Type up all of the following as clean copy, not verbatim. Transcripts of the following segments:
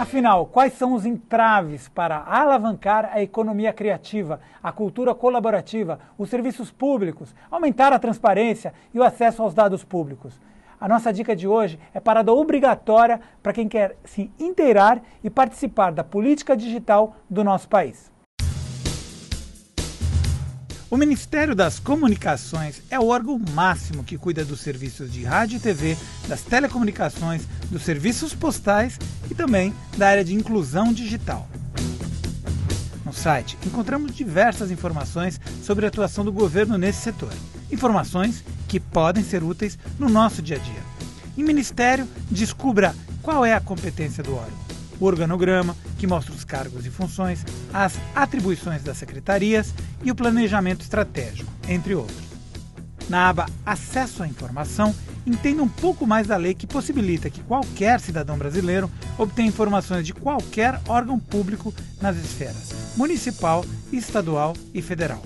Afinal, quais são os entraves para alavancar a economia criativa, a cultura colaborativa, os serviços públicos, aumentar a transparência e o acesso aos dados públicos? A nossa dica de hoje é parada obrigatória para quem quer se inteirar e participar da política digital do nosso país. O Ministério das Comunicações é o órgão máximo que cuida dos serviços de rádio e TV, das telecomunicações, dos serviços postais e também da área de inclusão digital. No site encontramos diversas informações sobre a atuação do governo nesse setor. Informações que podem ser úteis no nosso dia a dia. Em Ministério, descubra qual é a competência do órgão, o organograma, que mostra os cargos e funções, as atribuições das secretarias e o planejamento estratégico, entre outros. Na aba Acesso à Informação, entenda um pouco mais da lei que possibilita que qualquer cidadão brasileiro obtenha informações de qualquer órgão público nas esferas municipal, estadual e federal.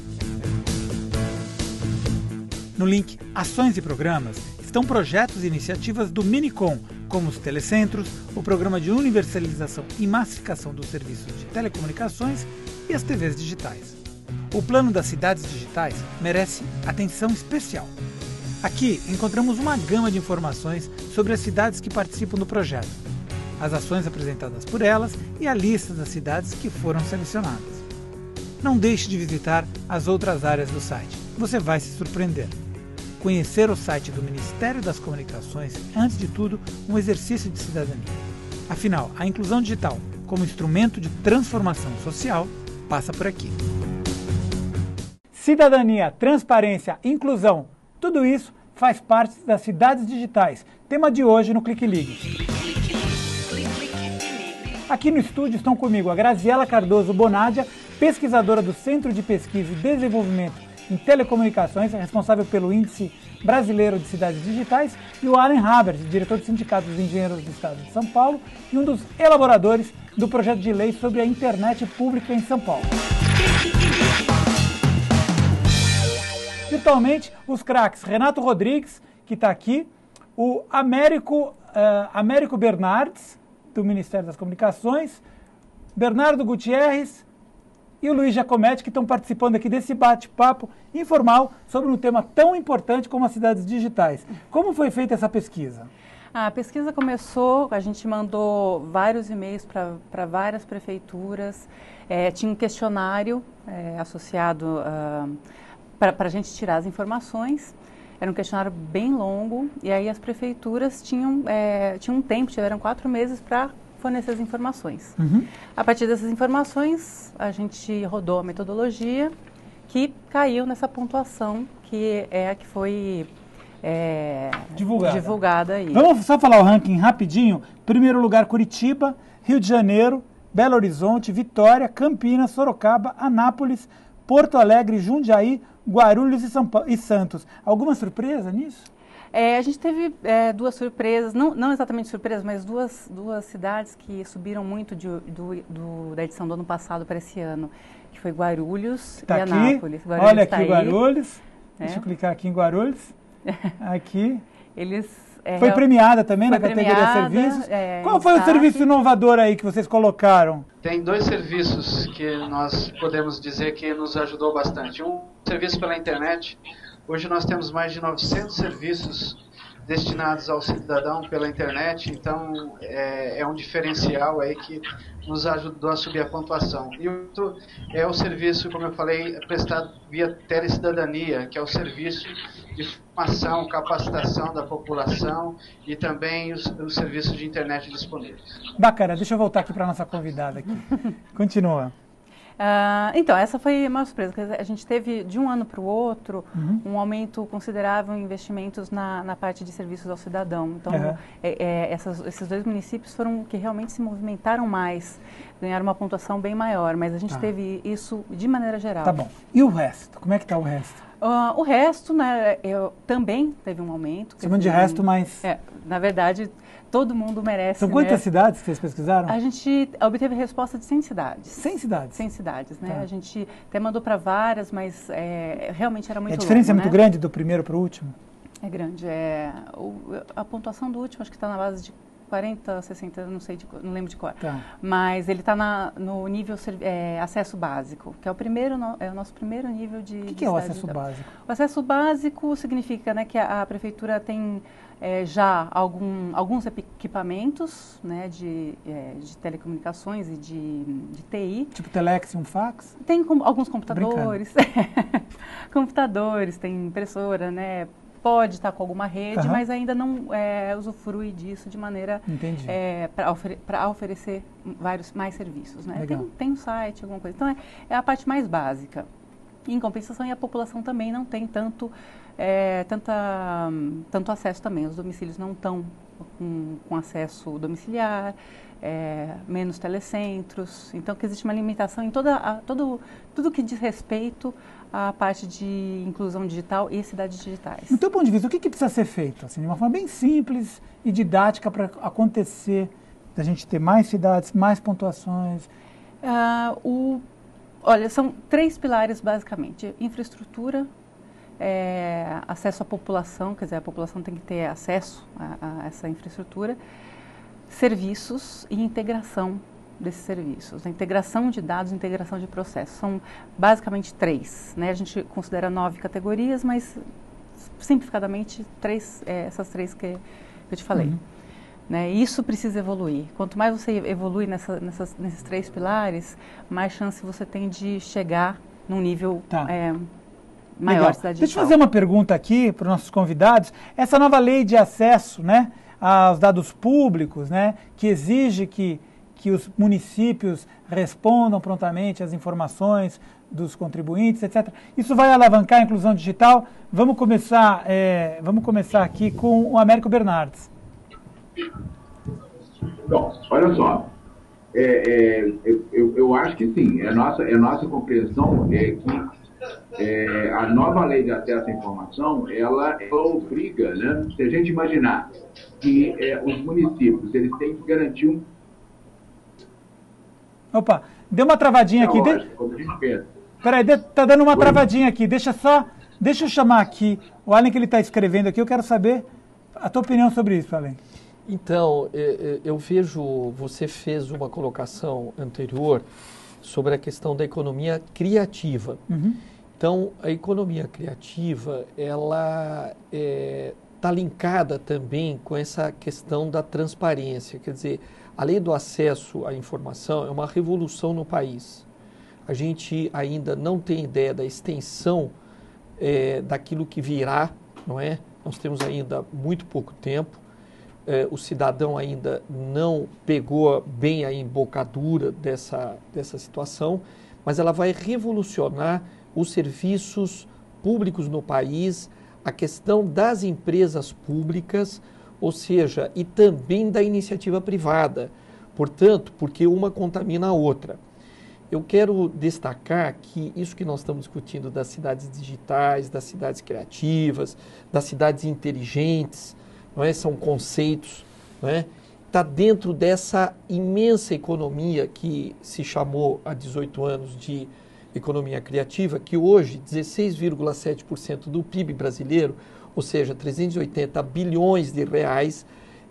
No link Ações e Programas estão projetos e iniciativas do Minicom, como os telecentros, o Programa de Universalização e Massificação dos Serviços de Telecomunicações e as TVs digitais. O Plano das Cidades Digitais merece atenção especial. Aqui encontramos uma gama de informações sobre as cidades que participam do projeto, as ações apresentadas por elas e a lista das cidades que foram selecionadas. Não deixe de visitar as outras áreas do site, você vai se surpreender. Conhecer o site do Ministério das Comunicações é, antes de tudo, um exercício de cidadania. Afinal, a inclusão digital, como instrumento de transformação social, passa por aqui. Cidadania, transparência, inclusão, tudo isso faz parte das cidades digitais. Tema de hoje no Clique Ligue. Aqui no estúdio estão comigo a Graziela Cardoso Bonadia, pesquisadora do Centro de Pesquisa e Desenvolvimento em Telecomunicações, responsável pelo Índice Brasileiro de Cidades Digitais, e o Alan Habert, diretor do Sindicato dos Engenheiros do Estado de São Paulo e um dos elaboradores do projeto de lei sobre a internet pública em São Paulo. Virtualmente, os craques Renato Rodrigues, que está aqui, o Américo Bernardes, do Ministério das Comunicações, Bernardo Gutierrez e o Luiz Giacometti, que estão participando aqui desse bate-papo informal sobre um tema tão importante como as cidades digitais. Como foi feita essa pesquisa? A pesquisa começou, a gente mandou vários e-mails para várias prefeituras, tinha um questionário associado para a gente tirar as informações. Era um questionário bem longo e aí as prefeituras tinham um tempo, tiveram 4 meses para fornecer as informações. A partir dessas informações, a gente rodou a metodologia que caiu nessa pontuação que é a que foi divulgada aí. Vamos só falar o ranking rapidinho. Primeiro lugar, Curitiba, Rio de Janeiro, Belo Horizonte, Vitória, Campinas, Sorocaba, Anápolis, Porto Alegre, Jundiaí, Guarulhos e Santos. Alguma surpresa nisso? A gente teve 2 surpresas, não exatamente surpresas, mas duas cidades que subiram muito da edição do ano passado para esse ano, que foi Guarulhos e Anápolis. Guarulhos. Olha aqui Guarulhos, deixa eu clicar aqui em Guarulhos, aqui. Foi premiada também na categoria serviços. Qual foi o serviço inovador aí que vocês colocaram? Tem 2 serviços que nós podemos dizer que nos ajudou bastante. Um serviço pela internet. Hoje nós temos mais de 900 serviços destinados ao cidadão pela internet, então é um diferencial aí que nos ajudou a subir a pontuação. E outro é o serviço, como eu falei, prestado via Telecidadania, que é o serviço de formação, capacitação da população e também os serviços de internet disponíveis. Bacana, deixa eu voltar aqui para a nossa convidada aqui. Continua. Então, essa foi uma surpresa. A gente teve, de um ano para o outro, um aumento considerável em investimentos na parte de serviços ao cidadão. Então, esses 2 municípios foram que realmente se movimentaram mais, ganharam uma pontuação bem maior, mas a gente teve isso de maneira geral. Tá bom. E o resto? Como é que está o resto? O resto, né, também teve um aumento. Chamando de resto, mas... na verdade... Todo mundo merece. São quantas cidades que vocês pesquisaram? A gente obteve resposta de 100 cidades. 100 cidades? 100 cidades, né? A gente até mandou para várias, mas realmente era muito longo. A diferença é muito grande do primeiro para o último? É grande. A pontuação do último acho que está na base de 40, 60, não lembro de cor. Tá. Mas ele está no nível acesso básico, que é o nosso primeiro nível de... O que é o acesso básico? O acesso básico significa, né, que a prefeitura tem já alguns equipamentos, né, de telecomunicações e de TI. Tipo telex, um fax? Tem alguns computadores, computadores, tem impressora, né? Pode estar com alguma rede, mas ainda não usufrui disso de maneira para oferecer mais serviços, né? Tem um site, alguma coisa. Então, é a parte mais básica. Em compensação, a população também não tem tanto acesso também. Os domicílios não estão com acesso domiciliar, menos telecentros. Então, que existe uma limitação em tudo que diz respeito à parte de inclusão digital e cidades digitais. Do teu ponto de vista, o que precisa ser feito? Assim, de uma forma bem simples e didática para acontecer, da gente ter mais cidades, mais pontuações? Olha, são 3 pilares basicamente: infraestrutura, acesso à população, quer dizer, a população tem que ter acesso a essa infraestrutura, serviços e integração desses serviços. A integração de dados, integração de processos. São basicamente 3, né? A gente considera 9 categorias, mas simplificadamente essas 3 que eu te falei. Né? Isso precisa evoluir. Quanto mais você evolui nesses 3 pilares, mais chance você tem de chegar num nível maior de cidade digital. Deixa eu fazer uma pergunta aqui para os nossos convidados. Essa nova lei de acesso, né, aos dados públicos, né, que exige que os municípios respondam prontamente às informações dos contribuintes, etc. Isso vai alavancar a inclusão digital? Vamos começar aqui com o Américo Bernardes. Bom, olha só, eu acho que sim, a nossa compreensão é que a nova lei de acesso à informação, ela obriga, né, se a gente imaginar que os municípios, eles têm que garantir Opa, deu uma travadinha aqui. Peraí, tá dando uma travadinha aqui. Deixa eu chamar aqui o Allen, que ele está escrevendo aqui. Eu quero saber a tua opinião sobre isso, Allen. Então, eu vejo, você fez uma colocação anterior sobre a questão da economia criativa. Então, a economia criativa, ela está linkada também com essa questão da transparência. Quer dizer, a lei do acesso à informação é uma revolução no país. A gente ainda não tem ideia da extensão daquilo que virá, não é? Nós temos ainda muito pouco tempo. O cidadão ainda não pegou bem a embocadura dessa situação, mas ela vai revolucionar os serviços públicos no país, a questão das empresas públicas, ou seja, e também da iniciativa privada. Portanto, porque uma contamina a outra. Eu quero destacar que isso que nós estamos discutindo das cidades digitais, das cidades criativas, das cidades inteligentes, não é? São conceitos, não é? Está dentro dessa imensa economia que se chamou há 18 anos de economia criativa, que hoje 16,7% do PIB brasileiro, ou seja, 380 bilhões de reais,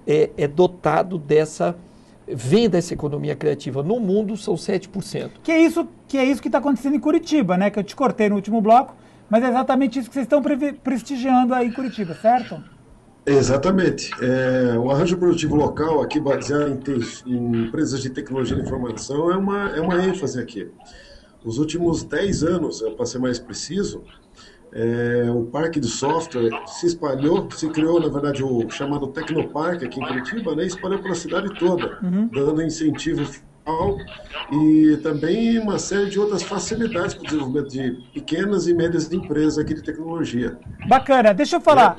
é dotado vem dessa economia criativa. No mundo são 7%. Que é isso que está acontecendo em Curitiba, né? Que eu te cortei no último bloco, mas é exatamente isso que vocês estão prestigiando aí em Curitiba, certo? Exatamente. O arranjo produtivo local, aqui baseado em empresas de tecnologia de informação, é uma ênfase aqui. Os últimos 10 anos, para ser mais preciso, o parque de software se espalhou, se criou, na verdade, o chamado Tecnoparque aqui em Curitiba, né, espalhou pela cidade toda, dando incentivo fiscal e também uma série de outras facilidades para o desenvolvimento de pequenas e médias empresas aqui de tecnologia. Bacana. Deixa eu falar.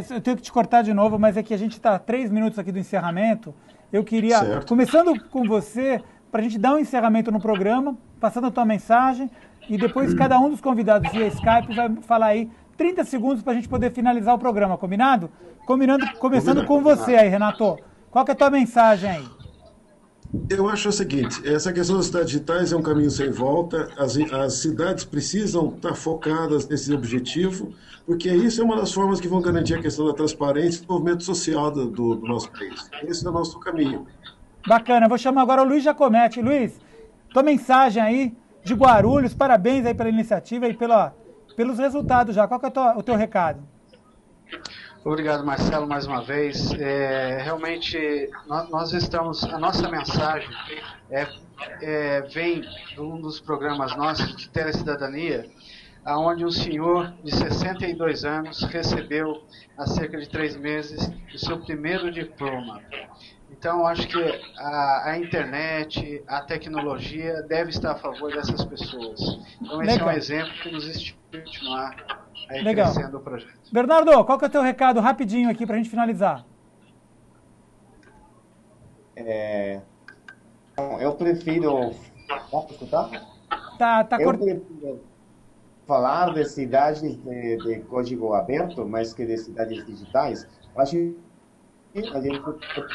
Eu tenho que te cortar de novo, mas é que a gente está a 3 minutos aqui do encerramento. Eu queria, começando com você, para a gente dar um encerramento no programa, passando a tua mensagem, e depois cada um dos convidados via Skype vai falar aí 30 segundos para a gente poder finalizar o programa, combinado? Começando com você aí, Renato. Qual que é a tua mensagem aí? Eu acho o seguinte, essa questão das cidades digitais é um caminho sem volta, as cidades precisam estar focadas nesse objetivo, porque isso é uma das formas que vão garantir a questão da transparência e do desenvolvimento social do nosso país. Esse é o nosso caminho. Bacana, vou chamar agora o Luiz Giacometti. Luiz, tua mensagem aí de Guarulhos, parabéns aí pela iniciativa e pelos resultados já. Qual que é o teu recado? Obrigado, Marcelo, mais uma vez. Realmente, nós estamos, a nossa mensagem vem de um dos programas nossos de Telecidadania, onde um senhor de 62 anos recebeu, há cerca de 3 meses, o seu primeiro diploma. Então, acho que a internet, a tecnologia deve estar a favor dessas pessoas. Então, esse é um exemplo que nos estimula a continuar crescendo o projeto. Bernardo, qual que é o teu recado rapidinho aqui para a gente finalizar? Eu prefiro... Posso escutar? Eu prefiro falar de cidades de código aberto, mais que de cidades digitais. Eu acho que a gente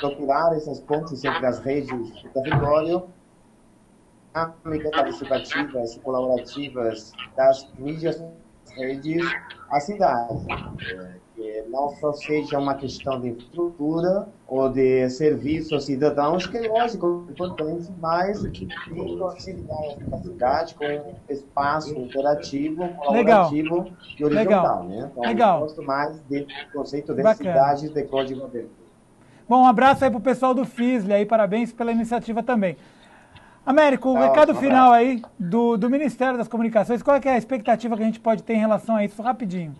procurar essas pontes entre as redes do território, dinâmicas participativas e colaborativas das mídias redes, a cidade. Que não só seja uma questão de estrutura ou de serviços cidadãos, que é lógico, importante, mas de considerar a cidade com espaço interativo, colaborativo e horizontal. Né? Então, eu gosto mais do conceito de cidades de código aberto. Bom, um abraço aí pro pessoal do FISLE aí, parabéns pela iniciativa também. Américo, o recado final aí do Ministério das Comunicações, qual é que é a expectativa que a gente pode ter em relação a isso, rapidinho?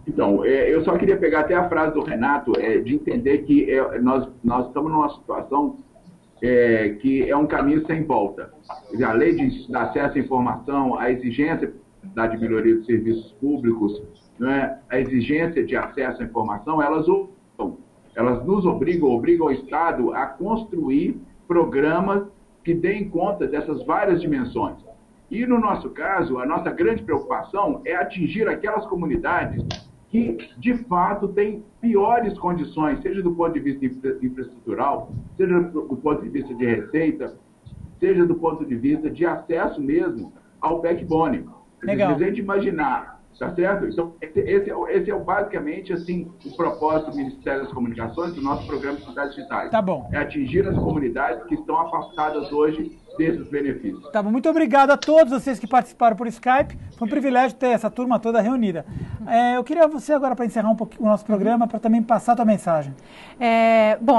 Então, eu só queria pegar até a frase do Renato, de entender que nós estamos numa situação que é um caminho sem volta. A lei de acesso à informação, a exigência da melhoria dos serviços públicos, né, a exigência de acesso à informação, elas nos obrigam o Estado a construir programas que deem conta dessas várias dimensões. E, no nosso caso, a nossa grande preocupação é atingir aquelas comunidades que, de fato, têm piores condições, seja do ponto de vista infraestrutural, seja do ponto de vista de receita, seja do ponto de vista de acesso mesmo ao backbone. Legal. Se a gente imaginar, tá certo? Então, esse é basicamente assim, o propósito do Ministério das Comunicações, do nosso programa de Cidades Digitais. Tá bom. É atingir as comunidades que estão afastadas hoje desses benefícios. Tá bom, muito obrigado a todos vocês que participaram por Skype. Foi um privilégio ter essa turma toda reunida. Eu queria você agora, para encerrar um pouquinho o nosso programa, para também passar a tua mensagem. Bom,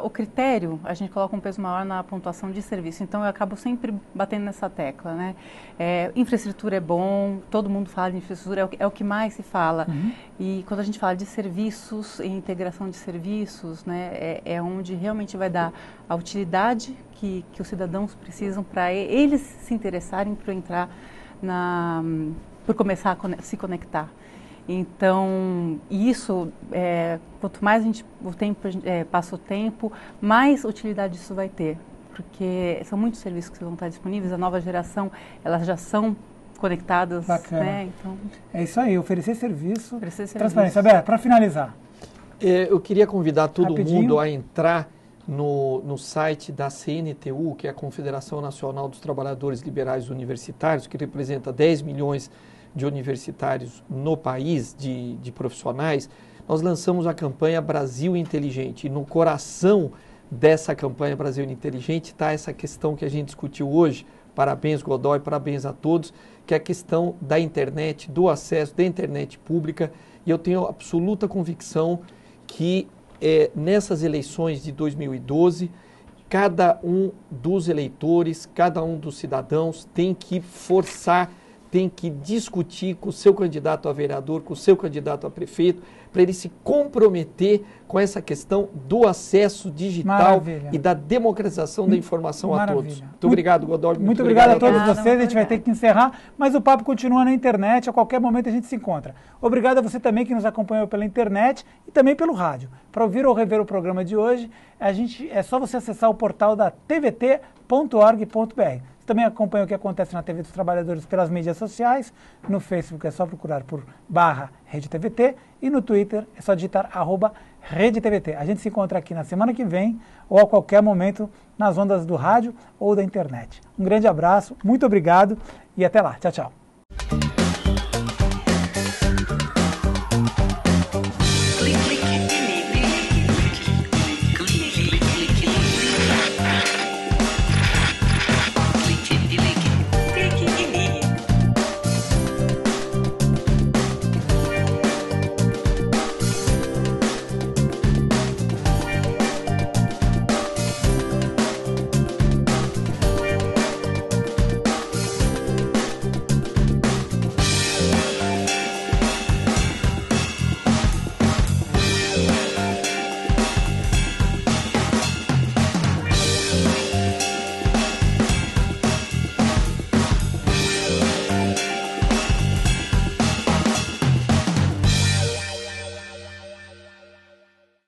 o critério, a gente coloca um peso maior na pontuação de serviço, então eu acabo sempre batendo nessa tecla, né? Infraestrutura é bom, todo mundo fala de infraestrutura, é o que mais se fala. E quando a gente fala de serviços e integração de serviços, né, é onde realmente vai dar a utilidade que os cidadãos precisam para eles se interessarem por entrar por começar a se conectar. Então, isso, quanto mais passa o tempo, mais utilidade isso vai ter, porque são muitos serviços que vão estar disponíveis, a nova geração, elas já são conectadas. Bacana. Né? Então, é isso aí, oferecer serviço, transparência. Bé, para finalizar. Eu queria convidar todo mundo a entrar no site da CNTU, que é a Confederação Nacional dos Trabalhadores Liberais Universitários, que representa 10 milhões de universitários no país, de profissionais. Nós lançamos a campanha Brasil Inteligente, e no coração dessa campanha Brasil Inteligente está essa questão que a gente discutiu hoje. Parabéns, Godoy, parabéns a todos, que é a questão da internet, do acesso da internet pública, e eu tenho absoluta convicção que nessas eleições de 2012, cada um dos eleitores, cada um dos cidadãos tem que forçar, tem que discutir com o seu candidato a vereador, com o seu candidato a prefeito, para ele se comprometer com essa questão do acesso digital. Maravilha. E da democratização da informação Maravilha. a todos. Muito obrigado, Godoy. Muito obrigado a todos vocês. A gente vai ter que encerrar, mas o papo continua na internet. A qualquer momento a gente se encontra. Obrigado a você também que nos acompanhou pela internet e também pelo rádio. Para ouvir ou rever o programa de hoje, é só você acessar o portal da tvt.org.br. Também acompanha o que acontece na TV dos Trabalhadores pelas mídias sociais. No Facebook é só procurar por /RedeTVT e no Twitter é só digitar Rede TVT. A gente se encontra aqui na semana que vem ou a qualquer momento nas ondas do rádio ou da internet. Um grande abraço, muito obrigado e até lá. Tchau, tchau.